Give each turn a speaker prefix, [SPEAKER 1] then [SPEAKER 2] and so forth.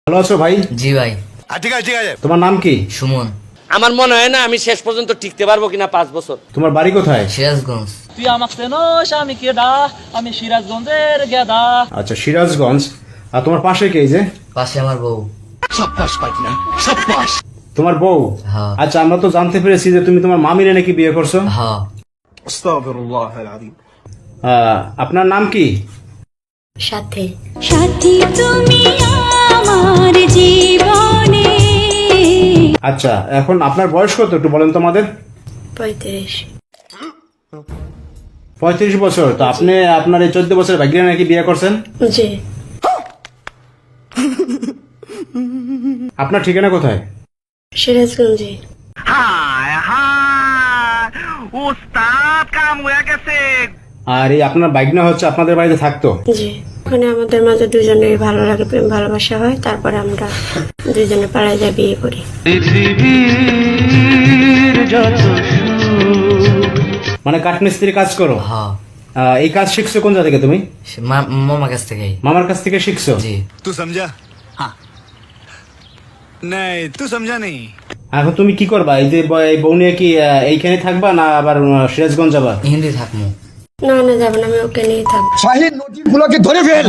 [SPEAKER 1] ভালো আছো ভাই?
[SPEAKER 2] জি ভাই।
[SPEAKER 3] ঠিক আছে ঠিক আছে।
[SPEAKER 1] তোমার নাম কি?
[SPEAKER 2] সুমন।
[SPEAKER 4] আমার মনে হয় না আমি শেষ পর্যন্ত টিকতে পারবো কিনা 5 বছর।
[SPEAKER 1] তোমার বাড়ি কোথায়?
[SPEAKER 2] সিরাজগঞ্জ।
[SPEAKER 5] তুই আমাকে চেনস, আমি কেডা? আমি সিরাজগঞ্জের গেদা।
[SPEAKER 1] আচ্ছা, সিরাজগঞ্জ। আর তোমার পাশে কে? এই যে
[SPEAKER 2] পাশে আমার বউ।
[SPEAKER 1] তোমার বউ?
[SPEAKER 2] হ্যাঁ।
[SPEAKER 1] আচ্ছা, আমরা তো জানতে পেরেছি যে তুমি তোমার মামিরে নাকি বিয়ে করছো।
[SPEAKER 2] হ্যাঁ।
[SPEAKER 1] আপনার নাম কি?
[SPEAKER 6] সাথী সাথী তুমি আমার জীবনে।
[SPEAKER 1] আচ্ছা, এখন আপনার বয়স কত একটু বলেন তো আমাদের।
[SPEAKER 6] 35।
[SPEAKER 1] 35 বছর। তো আপনি আপনার এই 14 বছরের ভাগ্যিরা নাকি বিয়ে করছেন।
[SPEAKER 6] জি।
[SPEAKER 1] আপনার ঠিকানা কোথায়?
[SPEAKER 6] সিরাজগঞ্জে।
[SPEAKER 1] আর এই আপনার বাইকনা হচ্ছে আপনাদের বাড়িতে থাকতো?
[SPEAKER 6] জি। ওখানে আমাদের মাঝে দুজনের ভালো লাগে, প্রেম ভালোবাসা হয়, তারপরে আমরা দুজনে পাড়ায় যাই বিয়ে করি।
[SPEAKER 1] মানে কাঠমিস্ত্রি কাজ করো?
[SPEAKER 2] হ্যাঁ।
[SPEAKER 1] এই কাজ শিখছো কোন জায়গা থেকে তুমি?
[SPEAKER 2] মামার কাছ থেকে।
[SPEAKER 1] মামার কাছ থেকে শিখছো?
[SPEAKER 2] জি।
[SPEAKER 3] तू समझा? हाँ नहीं तू समझा नहीं।
[SPEAKER 1] এখন তুমি কি করবা? এই যে এই বউ নিয়ে কি এইখানে থাকবা না আবার সিরাজগঞ্জ যাবা?
[SPEAKER 2] হিন্দি থাকবো।
[SPEAKER 6] না না, যাবো না, আমি ওকে নিয়ে থাকবো।
[SPEAKER 3] শাহিদ নদীগুলোকে ধরে ফেল।